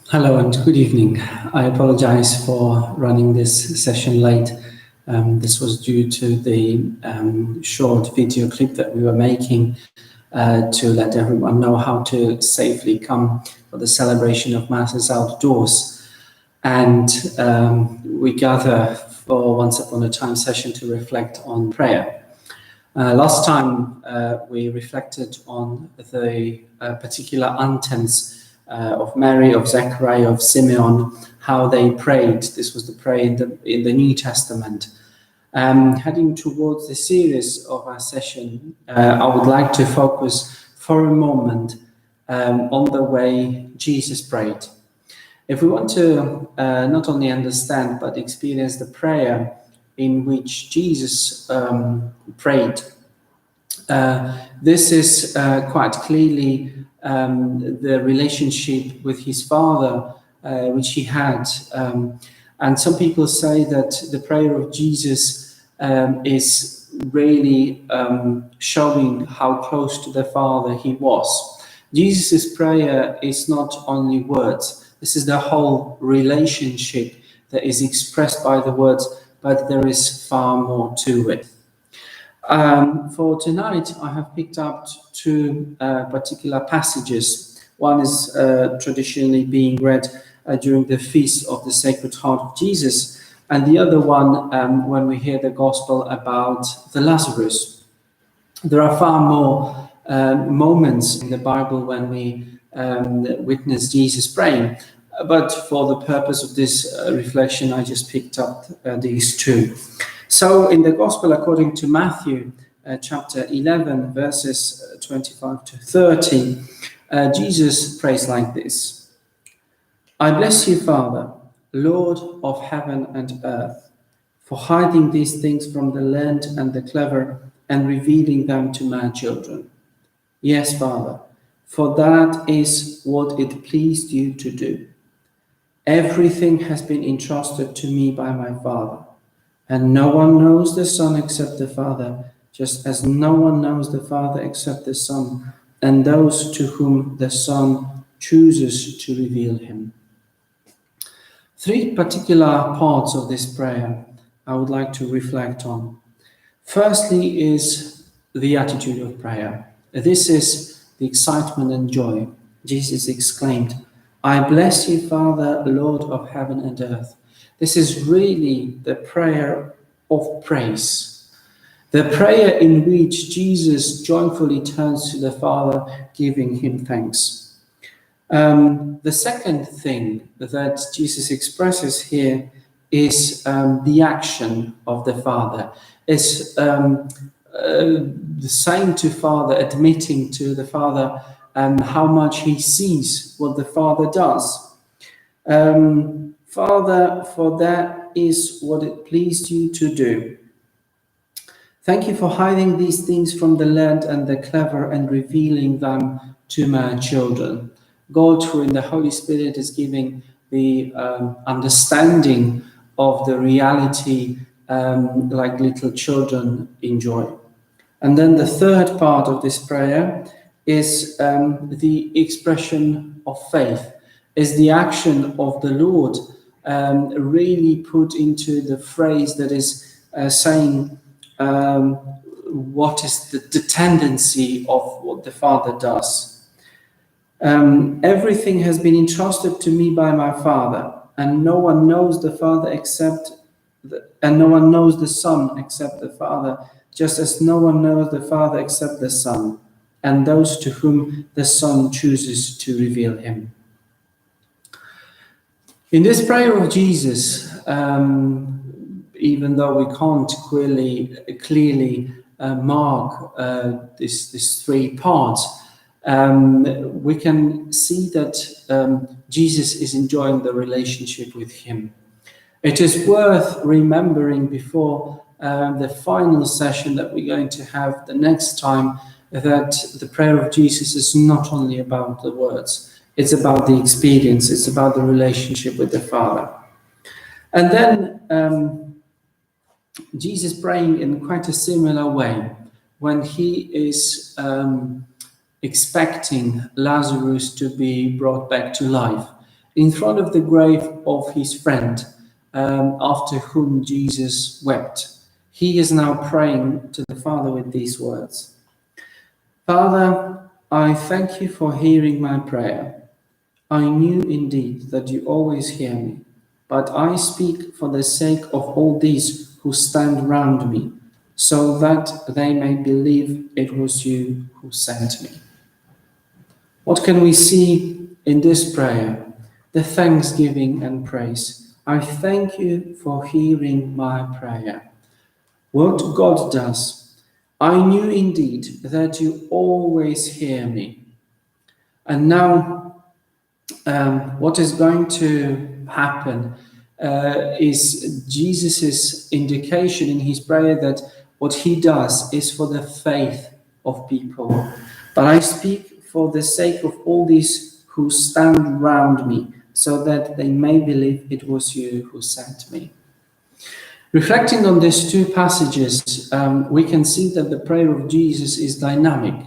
Hello and good evening. I apologize for running this session late. This was due to the short video clip that we were making to let everyone know how to safely come for the celebration of Masses outdoors. And we gather for Once Upon a Time session to reflect on prayer. Last time we reflected on the particular anthems of Mary, of Zechariah, of Simeon, how they prayed. This was the prayer in the New Testament. Heading towards the series of our session, I would like to focus for a moment on the way Jesus prayed. If we want to not only understand but experience the prayer in which Jesus prayed, this is quite clearly the relationship with his Father, which he had. And some people say that the prayer of Jesus is really showing how close to the Father he was. Jesus' prayer is not only words. This is the whole relationship that is expressed by the words, but there is far more to it. For tonight, I have picked up two particular passages. One is traditionally being read during the Feast of the Sacred Heart of Jesus, and the other one when we hear the Gospel about the Lazarus. There are far more moments in the Bible when we witness Jesus praying, but for the purpose of this reflection, I just picked up these two. So in the Gospel according to Matthew, chapter 11, verses 25 to 30, Jesus prays like this. I bless you, Father, Lord of heaven and earth, for hiding these things from the learned and the clever and revealing them to my children. Yes, Father, for that is what it pleased you to do. Everything has been entrusted to me by my Father. And no one knows the Son except the Father, just as no one knows the Father except the Son, and those to whom the Son chooses to reveal him. Three particular parts of this prayer I would like to reflect on. Firstly is the attitude of prayer. This is the excitement and joy. Jesus exclaimed, I bless you, Father, Lord of heaven and earth. This is really the prayer of praise, the prayer in which Jesus joyfully turns to the Father, giving him thanks. The second thing that Jesus expresses here is the action of the Father. It's the saying to Father, admitting to the Father how much he sees what the Father does. Father, for that is what it pleased you to do. Thank you for hiding these things from the learned and the clever and revealing them to my children. God, who in the Holy Spirit is giving the understanding of the reality like little children enjoy. And then the third part of this prayer is the expression of faith, is the action of the Lord really put into the phrase that is saying what is the tendency of what the Father does. Everything has been entrusted to me by my Father, and no one knows the Father and no one knows the Son except the Father, just as no one knows the Father except the Son, and those to whom the Son chooses to reveal him. In this prayer of Jesus, even though we can't clearly mark these three parts, we can see that Jesus is enjoying the relationship with him. It is worth remembering before the final session that we're going to have the next time that the prayer of Jesus is not only about the words. It's about the experience. It's about the relationship with the Father. And then Jesus praying in quite a similar way when he is expecting Lazarus to be brought back to life. in front of the grave of his friend, after whom Jesus wept. He is now praying to the Father with these words. Father, I thank you for hearing my prayer. I knew indeed that you always hear me, but I speak for the sake of all these who stand round me, so that they may believe it was you who sent me. What can we see in this prayer? The thanksgiving and praise. I thank you for hearing my prayer. What God does, I knew indeed that you always hear me. And now, what is going to happen is Jesus' indication in his prayer that what he does is for the faith of people. But I speak for the sake of all these who stand round me, so that they may believe it was you who sent me. Reflecting on these two passages, we can see that the prayer of Jesus is dynamic,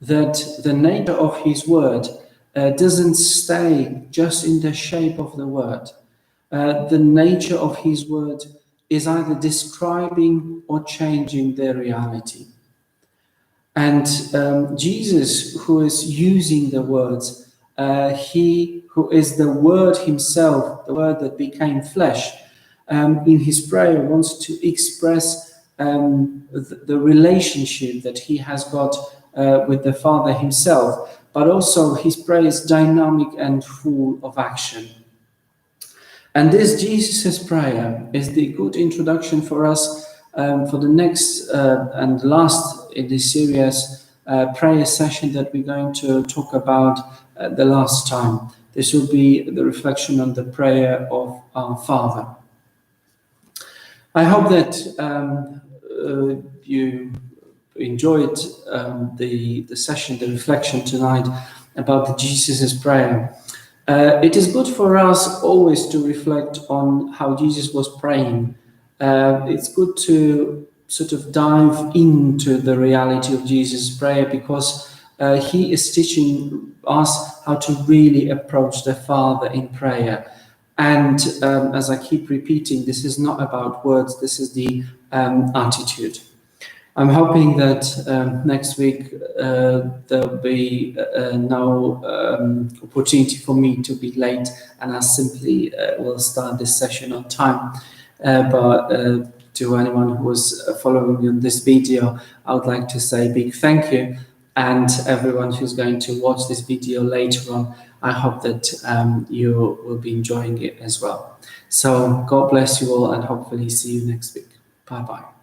that the nature of his word doesn't stay just in the shape of the word. The nature of his word is either describing or changing the reality. And Jesus, who is using the words, he who is the word himself, the word that became flesh, in his prayer wants to express the relationship that he has got with the Father himself, but also his prayer is dynamic and full of action. And this Jesus' prayer is the good introduction for us for the next and last in this series prayer session that we're going to talk about the last time. This will be the reflection on the prayer of our Father. I hope that you enjoyed the session, the reflection tonight about the Jesus' prayer. It is good for us always to reflect on how Jesus was praying. It's good to sort of dive into the reality of Jesus' prayer, because he is teaching us how to really approach the Father in prayer. And as I keep repeating, this is not about words, this is the attitude. I'm hoping that next week there'll be no opportunity for me to be late, and I simply will start this session on time. But to anyone who was following on this video, I would like to say a big thank you. And everyone who's going to watch this video later on, I hope that you will be enjoying it as well. So God bless you all, and hopefully see you next week. Bye-bye.